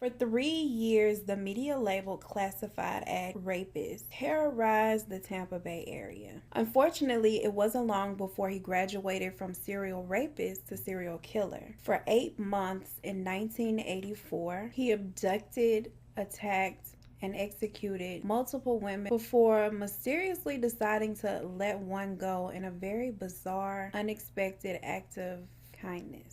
For 3 years, the media label classified as rapist terrorized the Tampa Bay area. Unfortunately, it wasn't long before he graduated from serial rapist to serial killer. For 8 months in 1984, he abducted, attacked, and executed multiple women before mysteriously deciding to let one go in a very bizarre, unexpected act of kindness.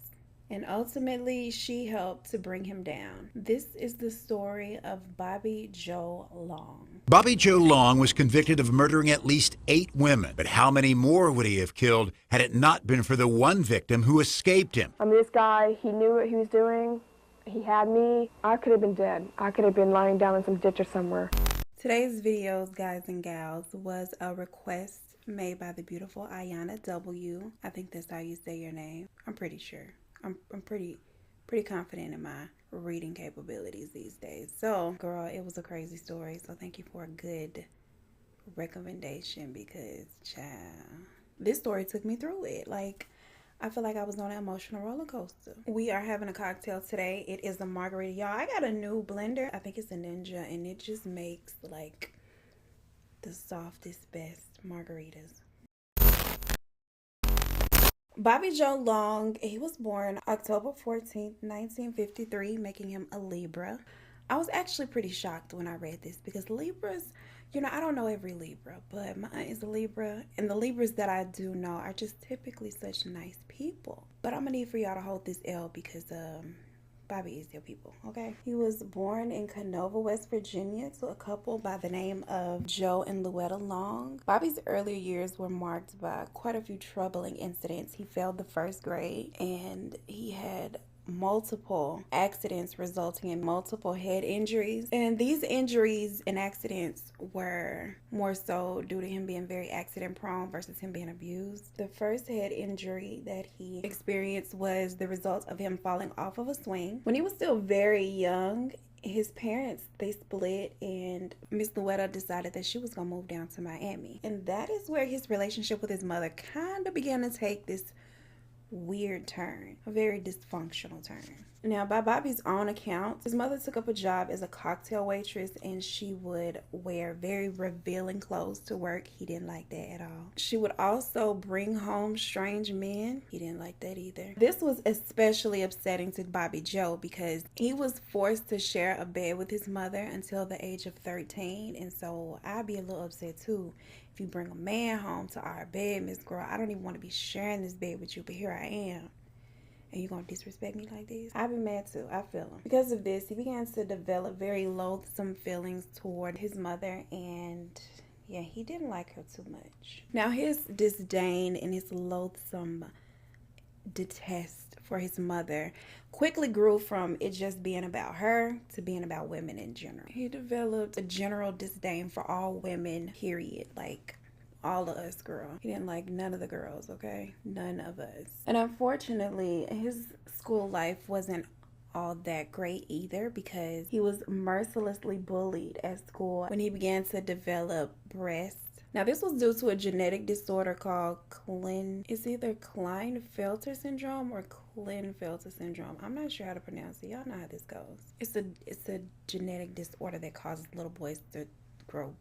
And ultimately, she helped to bring him down. This is the story of Bobby Joe Long. Bobby Joe Long was convicted of murdering at least 8 women. But how many more would he have killed had it not been for the one victim who escaped him? This guy, he knew what he was doing. He had me. I could have been dead. I could have been lying down in some ditch or somewhere. Today's videos, guys and gals, was a request made by the beautiful Ayana W. I think that's how you say your name. I'm pretty sure. I'm pretty confident in my reading capabilities these days. So, girl, it was a crazy story. So thank you for a good recommendation because, child, this story took me through it. Like, I feel like I was on an emotional roller coaster. We are having a cocktail today. It is a margarita. Y'all, I got a new blender. I think it's a Ninja, and it just makes, like, the softest, best margaritas. Bobby Joe Long, he was born October 14th, 1953, making him a Libra. I was actually pretty shocked when I read this because Libras, you know, I don't know every Libra, but my aunt is a Libra, and the Libras that I do know are just typically such nice people. But I'm gonna need for y'all to hold this L because Bobby is your people, okay? He was born in Canova, West Virginia to a couple by the name of Joe and Louetta Long. Bobby's earlier years were marked by quite a few troubling incidents. He failed the first grade and he had multiple accidents resulting in multiple head injuries, and these injuries and accidents were more so due to him being very accident prone versus him being abused. The first head injury that he experienced was the result of him falling off of a swing. When he was still very young, his parents, they split, and Miss Louetta decided that she was gonna move down to Miami, and that is where his relationship with his mother kind of began to take this weird turn, a very dysfunctional turn. Now, by Bobby's own account, his mother took up a job as a cocktail waitress, and she would wear very revealing clothes to work. He didn't like that at all. She would also bring home strange men. He didn't like that either. This was especially upsetting to Bobby Joe because he was forced to share a bed with his mother until the age of 13, and so I'd be a little upset too. If you bring a man home to our bed, Miss Girl, I don't even want to be sharing this bed with you, but here I am. And you gonna disrespect me like this? I'd be mad too. I feel him. Because of this, he began to develop very loathsome feelings toward his mother, and yeah, he didn't like her too much. Now, his disdain and his loathsome detest for his mother quickly grew from it just being about her to being about women in general. He developed a general disdain for all women, period. Like, all of us, girl. He didn't like none of the girls, okay? None of us. And unfortunately, his school life wasn't all that great either because he was mercilessly bullied at school when he began to develop breasts. Now, this was due to a genetic disorder called it's either Klinefelter syndrome or Klinefelter syndrome. I'm not sure how to pronounce it. Y'all know how this goes. It's a genetic disorder that causes little boys to grow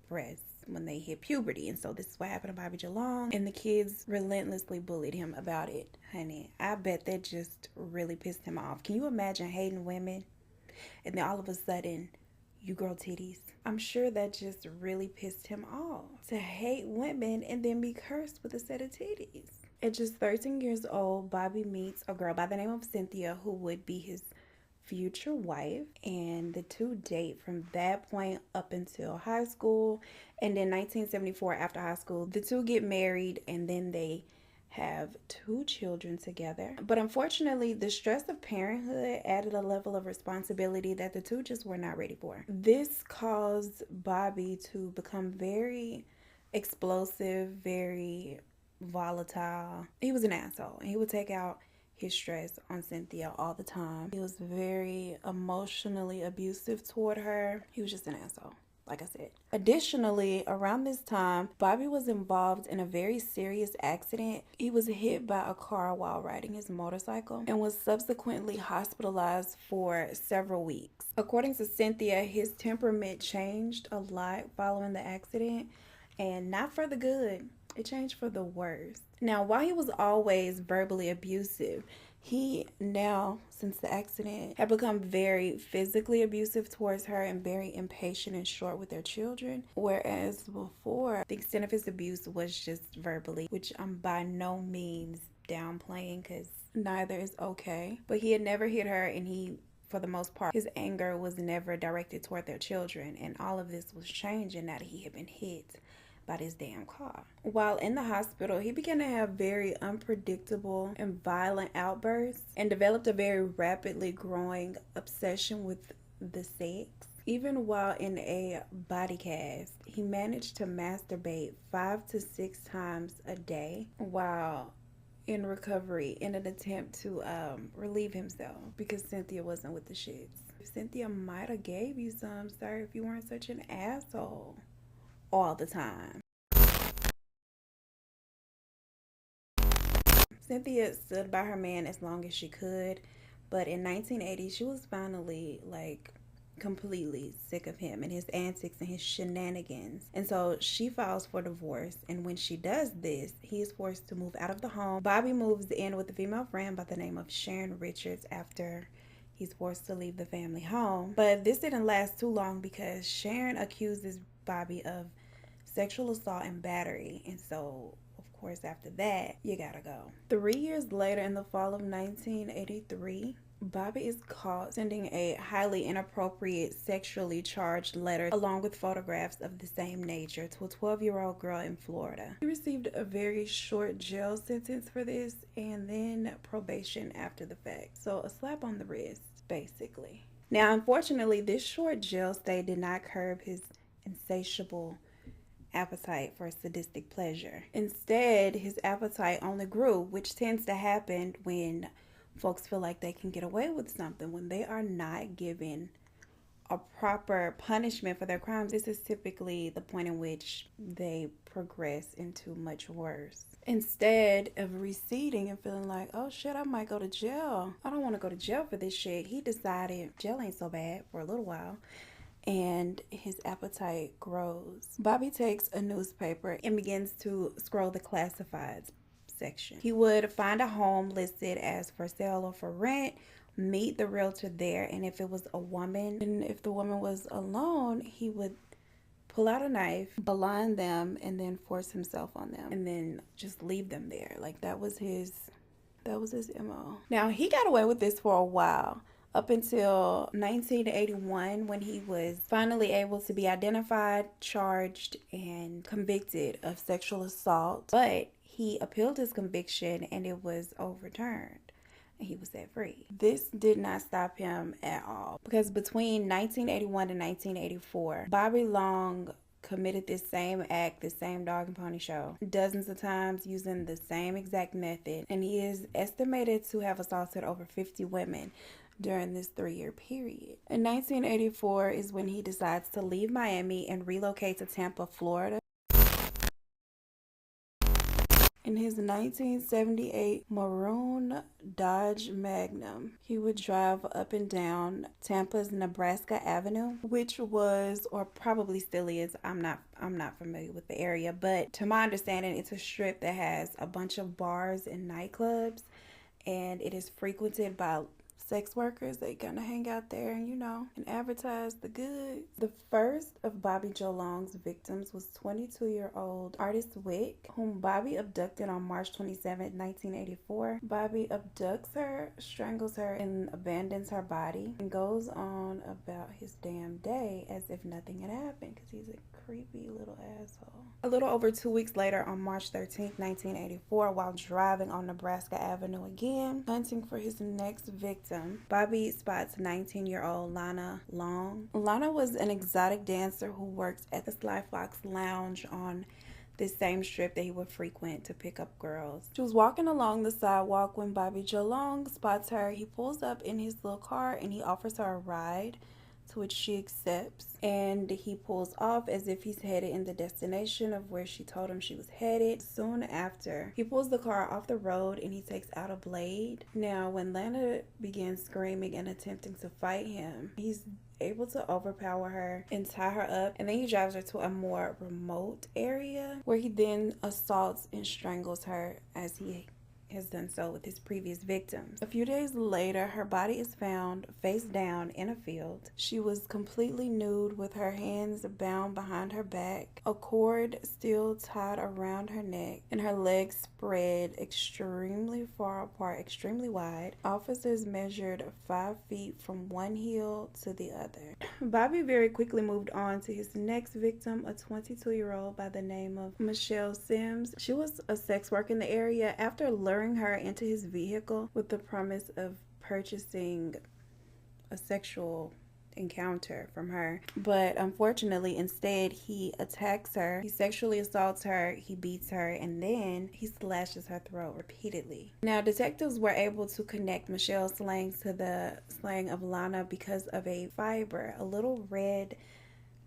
breasts when they hit puberty, and so this is what happened to Bobby Joe Long, and the kids relentlessly bullied him about it. Honey, I bet that just really pissed him off. Can you imagine hating women and then all of a sudden you grow titties? I'm sure that just really pissed him off to hate women and then be cursed with a set of titties. At just 13 years old, Bobby meets a girl by the name of Cynthia who would be his future wife, and the two date from that point up until high school. And in 1974, after high school, the two get married, and then they have 2 children together. But unfortunately, the stress of parenthood added a level of responsibility that the two just were not ready for. This caused Bobby to become very explosive, very volatile. He was an asshole, and he would take out his stress on Cynthia all the time. He was very emotionally abusive toward her. He was just an asshole. like I said. Additionally, around this time, Bobby was involved in a very serious accident. He was hit by a car while riding his motorcycle and was subsequently hospitalized for several weeks. According to Cynthia, his temperament changed a lot following the accident, and not for the good. It changed for the worse. Now, while he was always verbally abusive, he now, since the accident, had become very physically abusive towards her and very impatient and short with their children. Whereas before, the extent of his abuse was just verbally, which I'm by no means downplaying because neither is okay. But he had never hit her, and he, for the most part, his anger was never directed toward their children. And all of this was changing now that he had been hit by this damn car. While in the hospital, he began to have very unpredictable and violent outbursts and developed a very rapidly growing obsession with the sex. Even while in a body cast, he managed to masturbate 5 to 6 times a day while in recovery in an attempt to relieve himself because Cynthia wasn't with the shits. Cynthia might have gave you some, sir, if you weren't such an asshole all the time. Cynthia stood by her man as long as she could, but in 1980 she was finally completely sick of him and his antics and his shenanigans, and so she files for divorce. And when she does this, he is forced to move out of the home. Bobby moves in with a female friend by the name of Sharon Richards after he's forced to leave the family home. But this didn't last too long because Sharon accuses Bobby of sexual assault and battery, and so of course after that you gotta go. 3 years later, in the fall of 1983, Bobby is caught sending a highly inappropriate sexually charged letter along with photographs of the same nature to a 12-year-old girl in Florida. He received a very short jail sentence for this and then probation after the fact, so a slap on the wrist basically. Now unfortunately, this short jail stay did not curb his insatiable appetite for sadistic pleasure. Instead, his appetite only grew, which tends to happen when folks feel like they can get away with something, when they are not given a proper punishment for their crimes. This is typically the point in which they progress into much worse. Instead of receding and feeling like, oh shit, I might go to jail, I don't want to go to jail for this shit, he decided jail ain't so bad for a little while, and his appetite grows. Bobby takes a newspaper and begins to scroll the classifieds section. He would find a home listed as for sale or for rent, meet the realtor there, and if it was a woman, and if the woman was alone, he would pull out a knife, blind them, and then force himself on them, and then just leave them there. Like that was his MO. Now he got away with this for a while, up until 1981, when he was finally able to be identified, charged, and convicted of sexual assault. But he appealed his conviction and it was overturned, and he was set free. This did not stop him at all, because between 1981 and 1984, Bobby Long committed this same act, this same dog and pony show, dozens of times using the same exact method, and he is estimated to have assaulted over 50 women during this 3-year period. In 1984 is when he decides to leave Miami and relocate to Tampa, Florida. In his 1978 maroon Dodge Magnum, he would drive up and down Tampa's Nebraska Avenue, which was, or probably still is, I'm not familiar with the area, but to my understanding, it's a strip that has a bunch of bars and nightclubs, and it is frequented by sex workers. They gonna hang out there and, and advertise the goods. The first of Bobby Joe Long's victims was 22-year-old Artist Wick, whom Bobby abducted on March 27, 1984. Bobby abducts her, strangles her, and abandons her body, and goes on about his damn day as if nothing had happened, because he's a creepy little asshole. A little over 2 weeks later, on March 13, 1984, while driving on Nebraska Avenue again, hunting for his next victim, Bobby spots 19-year-old Lana Long. Lana was an exotic dancer who worked at the Sly Fox Lounge on this same strip that he would frequent to pick up girls. She was walking along the sidewalk when Bobby Joe Long spots her. He pulls up in his little car and he offers her a ride to which she accepts, and he pulls off as if he's headed in the destination of where she told him she was headed. Soon after, he pulls the car off the road and he takes out a blade. Now, when Lana begins screaming and attempting to fight him, he's able to overpower her and tie her up, and then he drives her to a more remote area where he then assaults and strangles her as he has done so with his previous victims. A few days later, her body is found face down in a field. She was completely nude with her hands bound behind her back, a cord still tied around her neck, and her legs spread extremely far apart, extremely wide. Officers measured 5 feet from one heel to the other. Bobby very quickly moved on to his next victim, a 22-year-old by the name of Michelle Sims. She was a sex worker in the area. After luring her into his vehicle with the promise of purchasing a sexual encounter from her, but unfortunately instead he attacks her, he sexually assaults her, he beats her, and then he slashes her throat repeatedly. Now, detectives were able to connect Michelle's slang to the slang of Lana because of a fiber, a little red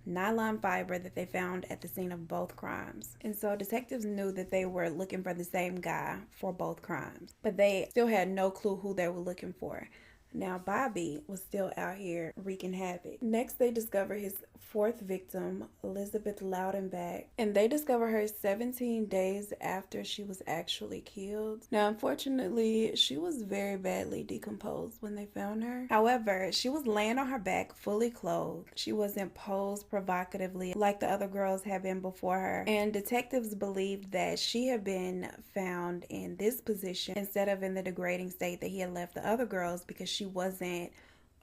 nylon fiber that they found at the scene of both crimes. And so detectives knew that they were looking for the same guy for both crimes, but they still had no clue who they were looking for. Now, Bobby was still out here wreaking havoc. Next, they discover his fourth victim, Elizabeth Loudenbach, and they discover her 17 days after she was actually killed. Now, unfortunately, she was very badly decomposed when they found her. However, she was laying on her back, fully clothed. She wasn't posed provocatively like the other girls had been before her, and detectives believed that she had been found in this position instead of in the degrading state that he had left the other girls, because she wasn't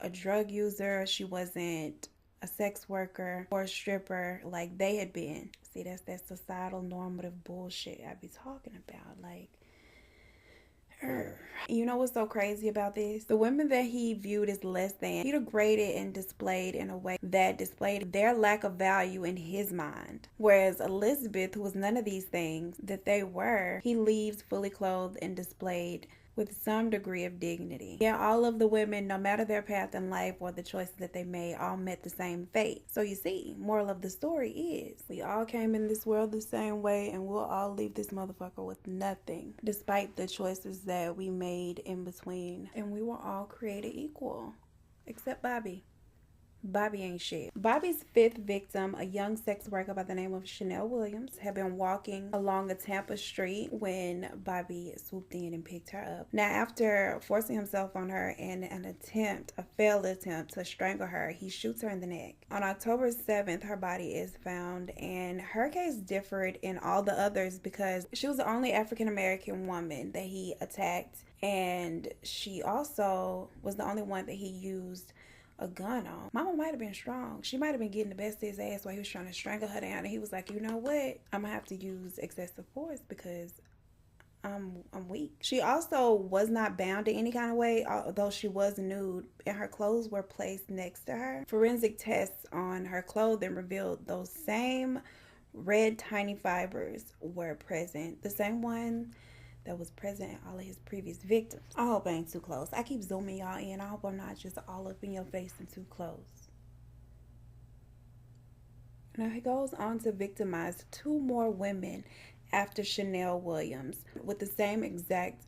a drug user, she wasn't a sex worker or a stripper like they had been. See, that's that societal normative bullshit I be talking about. Like, you know what's so crazy about this? The women that he viewed as less than, he degraded and displayed in a way that displayed their lack of value in his mind. Whereas Elizabeth, who was none of these things that they were, he leaves fully clothed and displayed with some degree of dignity. Yeah, all of the women, no matter their path in life or the choices that they made, all met the same fate. So you see, moral of the story is, we all came in this world the same way, and we'll all leave this motherfucker with nothing, despite the choices that we made in between. And we were all created equal, except Bobby. Bobby ain't shit. Bobby's fifth victim, a young sex worker by the name of Chanel Williams, had been walking along a Tampa street when Bobby swooped in and picked her up. Now, after forcing himself on her in a failed attempt to strangle her, he shoots her in the neck. On October 7th, her body is found, and her case differed in all the others because she was the only African-American woman that he attacked, and she also was the only one that he used a gun on. Mama might have been strong. She might have been getting the best of his ass while he was trying to strangle her down, and he was like, you know what? I'm gonna have to use excessive force because I'm weak. She also was not bound in any kind of way, although she was nude, and her clothes were placed next to her. Forensic tests on her clothing revealed those same red tiny fibers were present, the same one that was present in all of his previous victims. I hope I ain't too close. I keep zooming y'all in. I hope I'm not just all up in your face and too close. Now he goes on to victimize 2 more women after Chanel Williams with the same exact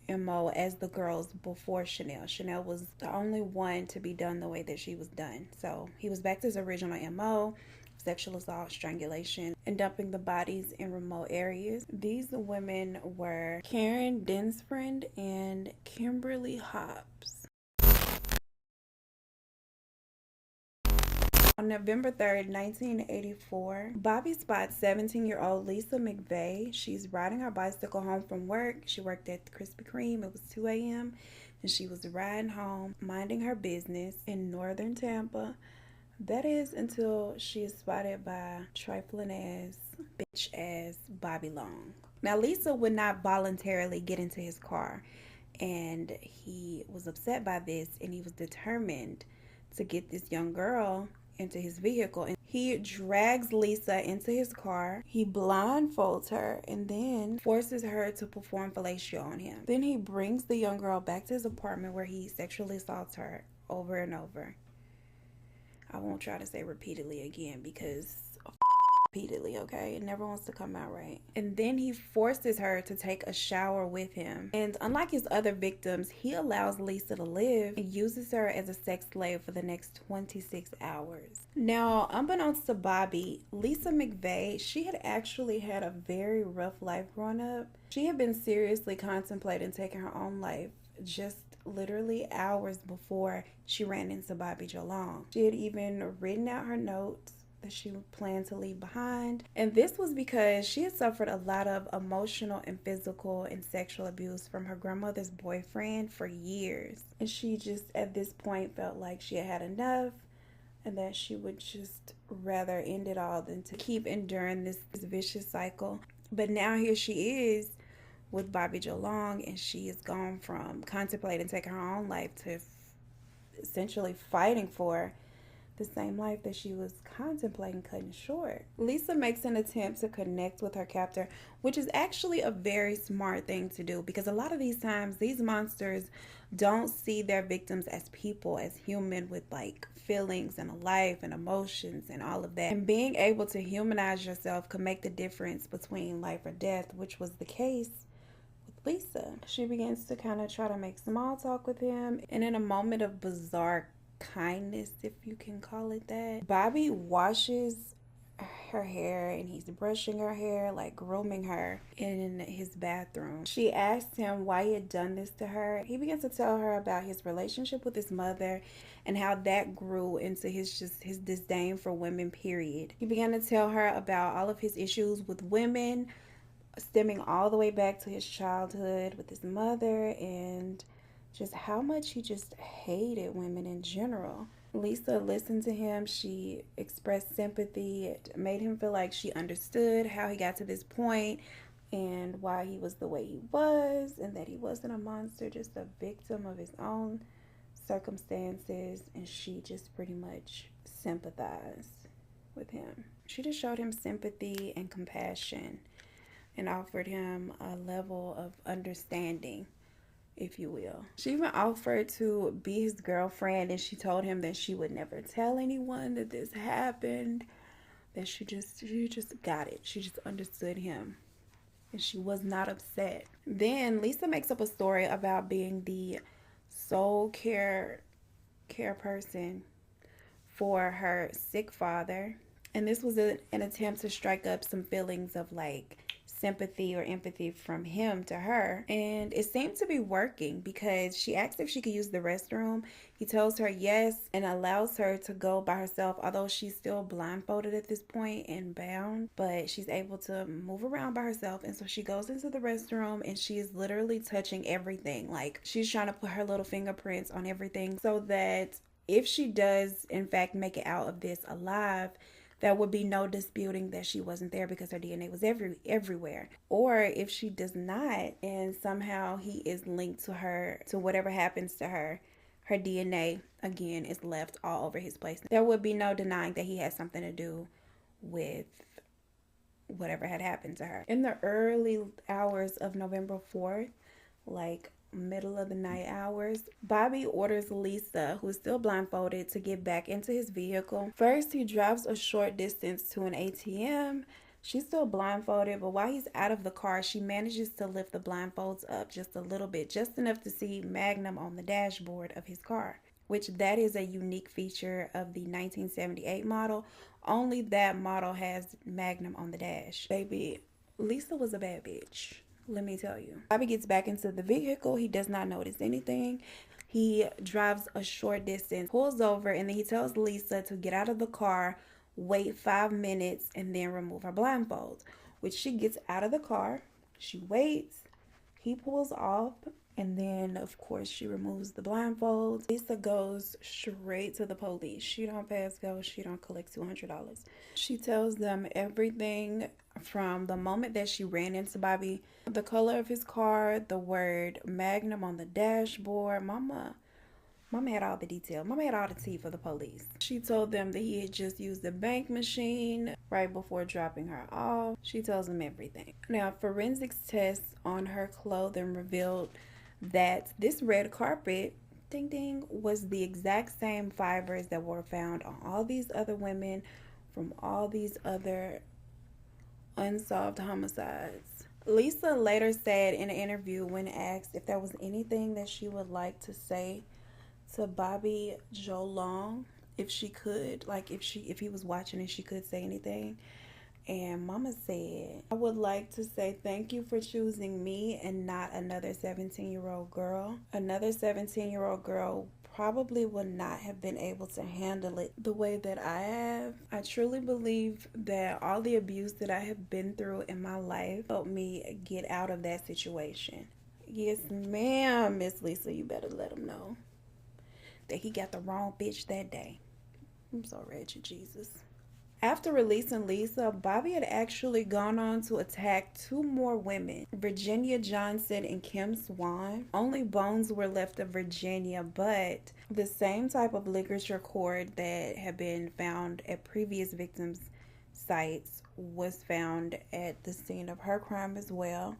MO as the girls before Chanel. Chanel was the only one to be done the way that she was done. So he was back to his original MO. Sexual assault, strangulation, and dumping the bodies in remote areas. These women were Karen Dinsfriend and Kimberly Hobbs. On November 3rd, 1984, Bobby spots 17-year-old Lisa McVeigh. She's riding her bicycle home from work. She worked at Krispy Kreme. It was 2 a.m. and she was riding home, minding her business in northern Tampa. That is until she is spotted by trifling ass, bitch ass Bobby Long. Now, Lisa would not voluntarily get into his car, and he was upset by this, and he was determined to get this young girl into his vehicle. And he drags Lisa into his car, he blindfolds her, and then forces her to perform fellatio on him. Then he brings the young girl back to his apartment where he sexually assaults her over and over. won't try to say repeatedly again because repeatedly, okay? It never wants to come out right. And then he forces her to take a shower with him. And unlike his other victims, he allows Lisa to live and uses her as a sex slave for the next 26 hours. Now, unbeknownst to Bobby, Lisa McVeigh, she had actually had a very rough life growing up. She had been seriously contemplating taking her own life just literally hours before she ran into Bobby Joe Long. She had even written out her notes that she would plan to leave behind. And this was because she had suffered a lot of emotional and physical and sexual abuse from her grandmother's boyfriend for years. And she just at this point felt like she had had enough and that she would just rather end it all than to keep enduring this vicious cycle. But now here she is with Bobby Joe Long, and she has gone from contemplating taking her own life to essentially fighting for the same life that she was contemplating cutting short. Lisa makes an attempt to connect with her captor, which is actually a very smart thing to do because a lot of these times these monsters don't see their victims as people, as human with like feelings and a life and emotions and all of that. And being able to humanize yourself can make the difference between life or death, which was the case with Lisa. She begins to kind of try to make small talk with him, and in a moment of bizarre kindness, if you can call it that, Bobby washes her hair and he's brushing her hair, like grooming her in his bathroom. She asks him why he had done this to her. He begins to tell her about his relationship with his mother and how that grew into his disdain for women, period. He began to tell her about all of his issues with women, stemming all the way back to his childhood with his mother and just how much he just hated women in general. Lisa listened to him. She expressed sympathy. It made him feel like she understood how he got to this point and why he was the way he was, and that he wasn't a monster, just a victim of his own circumstances. And she just pretty much sympathized with him. She just showed him sympathy and compassion and offered him a level of understanding, if you will. She even offered to be his girlfriend, and she told him that she would never tell anyone that this happened, that she just got it. She just understood him, and she was not upset. Then Lisa makes up a story about being the sole care person for her sick father, and this was an attempt to strike up some feelings of like sympathy or empathy from him to her. And it seemed to be working because she asked if she could use the restroom. He tells her yes and allows her to go by herself, although she's still blindfolded at this point and bound, but she's able to move around by herself. And so she goes into the restroom and she is literally touching everything. Like she's trying to put her little fingerprints on everything so that if she does in fact make it out of this alive, there would be no disputing that she wasn't there because her DNA was everywhere. Or if she does not, and somehow he is linked to her, to whatever happens to her, her DNA, again, is left all over his place. There would be no denying that he had something to do with whatever had happened to her. In the early hours of November 4th, like middle of the night hours, Bobby orders Lisa, who is still blindfolded, to get back into his vehicle. First, he drives a short distance to an ATM. She's still blindfolded, but while he's out of the car, she manages to lift the blindfolds up just a little bit, just enough to see Magnum on the dashboard of his car, which that is a unique feature of the 1978 model. Only that model has Magnum on the dash. Baby, Lisa was a bad bitch. Let me tell you. Bobby gets back into the vehicle. He does not notice anything. He drives a short distance, pulls over, and then he tells Lisa to get out of the car, wait 5 minutes, and then remove her blindfolds, which she gets out of the car. She waits. He pulls off, and then, of course, she removes the blindfolds. Lisa goes straight to the police. She don't pass go. She don't collect $200. She tells them everything from the moment that she ran into Bobby, the color of his car, the word Magnum on the dashboard. Mama had all the detail. Mama had all the tea for the police. She told them that he had just used the bank machine right before dropping her off. She tells them everything. Now, forensics tests on her clothing revealed that this red carpet ding ding, was the exact same fibers that were found on all these other women from all these other unsolved homicides. Lisa later said in an interview when asked if there was anything that she would like to say to Bobby Joe Long, if she could, like if he was watching and she could say anything. And Mama said, I would like to say thank you for choosing me and not another 17-year-old girl. Another 17-year-old girl probably would not have been able to handle it the way that I have. I truly believe that all the abuse that I have been through in my life helped me get out of that situation. Yes, ma'am, Miss Lisa, you better let him know that he got the wrong bitch that day. I'm so wretched, Jesus. After releasing Lisa, Bobby had actually gone on to attack 2 more women, Virginia Johnson and Kim Swan. Only bones were left of Virginia, but the same type of ligature cord that had been found at previous victims' sites was found at the scene of her crime as well.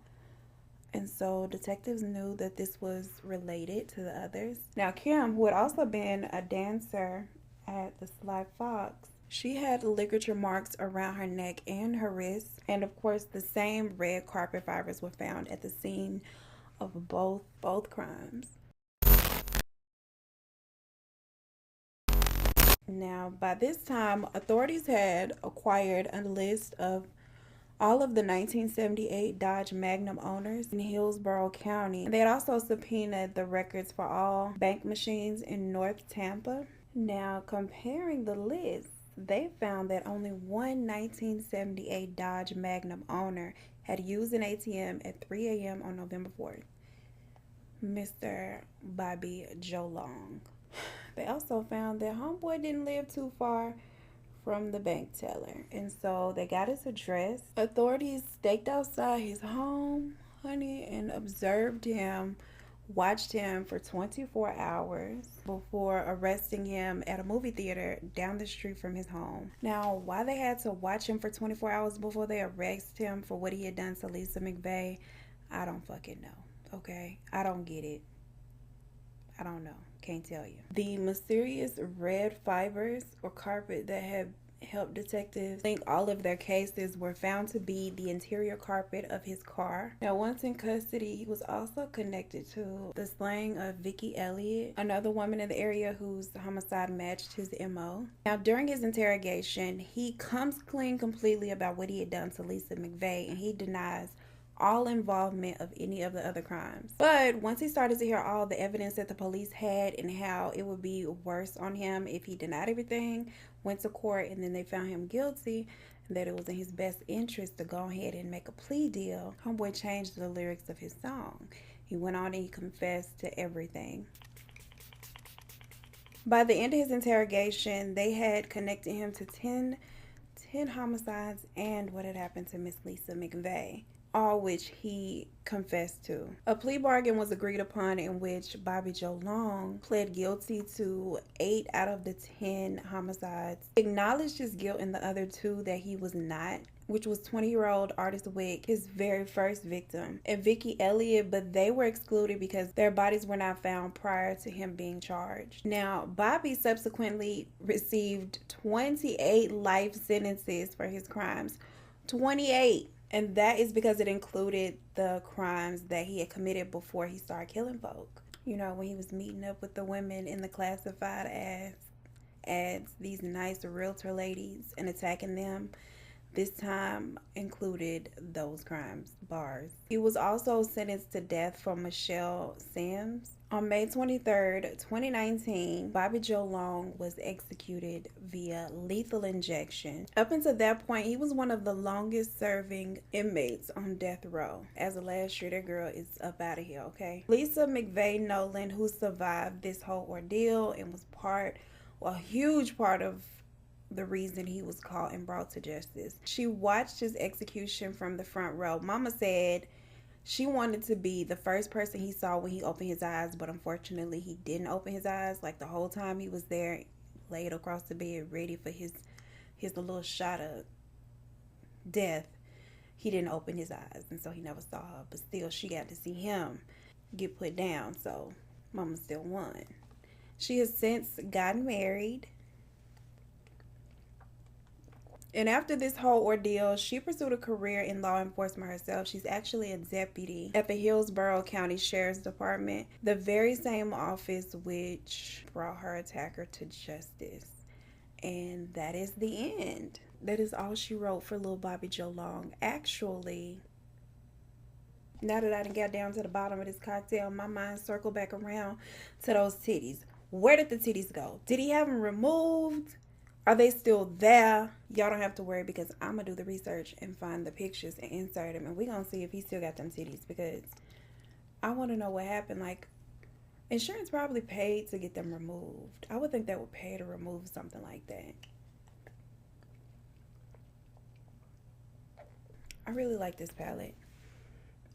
And so detectives knew that this was related to the others. Now, Kim, who had also been a dancer at the Sly Fox, she had ligature marks around her neck and her wrists. And of course, the same red carpet fibers were found at the scene of both crimes. Now, by this time, authorities had acquired a list of all of the 1978 Dodge Magnum owners in Hillsborough County. They had also subpoenaed the records for all bank machines in North Tampa. Now, comparing the list, they found that only one 1978 Dodge Magnum owner had used an ATM at 3 a.m. on November 4th, Mr. Bobby Joe Long. They also found that homeboy didn't live too far from the bank teller, and so they got his address. Authorities staked outside his home, honey, and observed him, watched him for 24 hours before arresting him at a movie theater down the street from his home. Now, why they had to watch him for 24 hours before they arrest him for what he had done to Lisa McVeigh, I don't fucking know, okay? I don't get it. I don't know. Can't tell you. The mysterious red fibers or carpet that had helped detectives think all of their cases were found to be the interior carpet of his car. Now, once in custody, he was also connected to the slaying of Vicky Elliott, another woman in the area whose homicide matched his MO. Now, during his interrogation, he comes clean completely about what he had done to Lisa McVeigh, and he denies all involvement of any of the other crimes. But once he started to hear all the evidence that the police had and how it would be worse on him if he denied everything, went to court, and then they found him guilty, and that it was in his best interest to go ahead and make a plea deal, homeboy changed the lyrics of his song. He went on and he confessed to everything. By the end of his interrogation, they had connected him to 10 homicides and what had happened to Miss Lisa McVeigh, all which he confessed to. A plea bargain was agreed upon in which Bobby Joe Long pled guilty to 8 out of the 10 homicides, acknowledged his guilt in the other 2 that he was not, which was 20-year-old Artist Wick, his very first victim, and Vicky Elliott, but they were excluded because their bodies were not found prior to him being charged. Now, Bobby subsequently received 28 life sentences for his crimes. 28! And that is because it included the crimes that he had committed before he started killing folk. You know, when he was meeting up with the women in the classified ads, these nice realtor ladies, and attacking them. This time included those crimes, bars. He was also sentenced to death for Michelle Sims. On May 23rd, 2019, Bobby Joe Long was executed via lethal injection. Up until that point, he was one of the longest serving inmates on death row. As of last year, that girl is up out of here, okay? Lisa McVeigh Nolan, who survived this whole ordeal and was a huge part of the reason he was caught and brought to justice. She watched his execution from the front row. Mama said she wanted to be the first person he saw when he opened his eyes, but unfortunately he didn't open his eyes. Like the whole time he was there, laid across the bed, ready for his little shot of death, he didn't open his eyes, and so he never saw her. But still, she got to see him get put down, so Mama still won. She has since gotten married. And after this whole ordeal, she pursued a career in law enforcement herself. She's actually a deputy at the Hillsborough County Sheriff's Department, the very same office which brought her attacker to justice. And that is the end. That is all she wrote for Lil Bobby Joe Long. Actually, now that I done got down to the bottom of this cocktail, my mind circled back around to those titties. Where did the titties go? Did he have them removed? Are they still there? Y'all don't have to worry because I'm going to do the research and find the pictures and insert them. And we're going to see if he still got them titties because I want to know what happened. Like, insurance probably paid to get them removed. I would think they would pay to remove something like that. I really like this palette.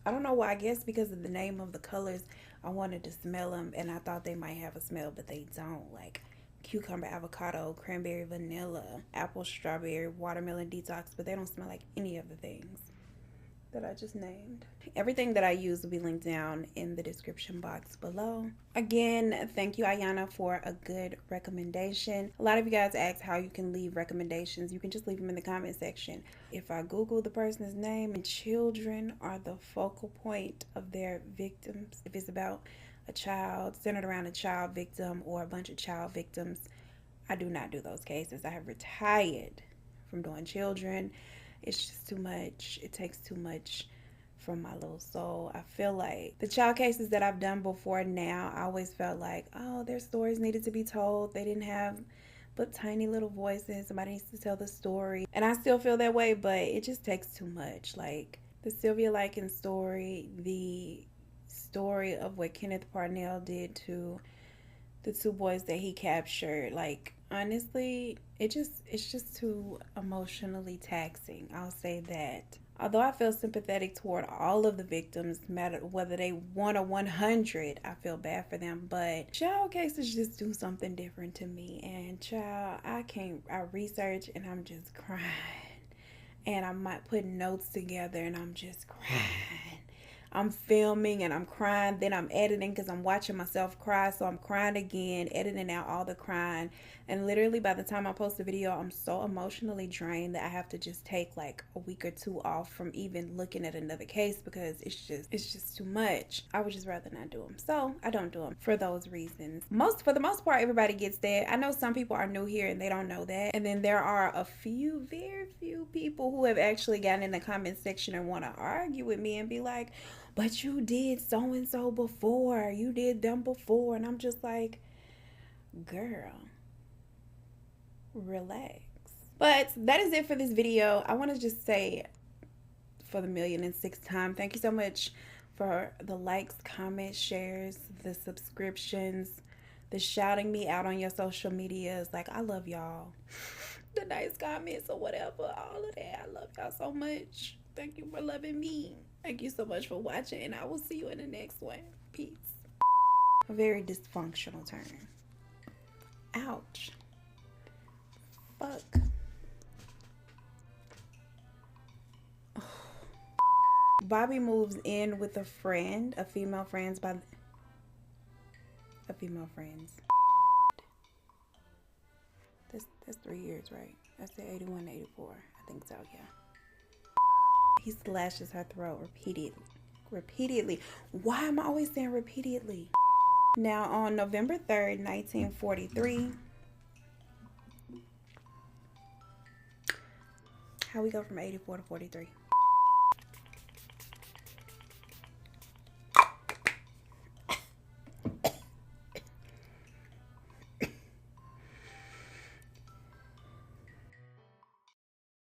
I don't know why. I guess because of the name of the colors, I wanted to smell them. And I thought they might have a smell, but they don't. Like, cucumber, avocado, cranberry, vanilla, apple, strawberry, watermelon detox, but they don't smell like any of the things that I just named. Everything that I use will be linked down in the description box below. Again, thank you, Ayana, for a good recommendation. A lot of you guys asked how you can leave recommendations. You can just leave them in the comment section. If I Google the person's name and children are the focal point of their victims, if it's about a child, centered around a child victim or a bunch of child victims, I do not do those cases. I have retired from doing children. It's just too much. It takes too much from my little soul. I feel like the child cases that I've done before now, I always felt like, oh, their stories needed to be told. They didn't have but tiny little voices. Somebody needs to tell the story. And I still feel that way, but it just takes too much. Like the Sylvia Likens story, the story of what Kenneth Parnell did to the two boys that he captured. Like, honestly, it's just too emotionally taxing. I'll say that. Although I feel sympathetic toward all of the victims, no matter whether they 1 or 100, I feel bad for them. But child cases just do something different to me. And child, I research and I'm just crying. And I might put notes together and I'm just crying. I'm filming and I'm crying, then I'm editing because I'm watching myself cry, so I'm crying again, editing out all the crying, and literally by the time I post the video, I'm so emotionally drained that I have to just take like a week or two off from even looking at another case because it's just too much. I would just rather not do them, so I don't do them for those reasons. For the most part, everybody gets that. I know some people are new here and they don't know that, and then there are a few, very few people who have actually gotten in the comment section and want to argue with me and be like, but you did so-and-so before. You did them before. And I'm just like, girl, relax. But that is it for this video. I want to just say for the 1,006th time, thank you so much for the likes, comments, shares, the subscriptions, the shouting me out on your social medias. Like, I love y'all. The nice comments or whatever, all of that. I love y'all so much. Thank you for loving me. Thank you so much for watching, and I will see you in the next one. Peace. A very dysfunctional turn. Ouch. Fuck. Oh. Bobby moves in with a friend, a female friend. That's 3 years, right? That's the 81, 84. I think so, yeah. He slashes her throat repeatedly. Why am I always saying repeatedly? Now, on November 3rd, 1943, how we go from 84 to 43?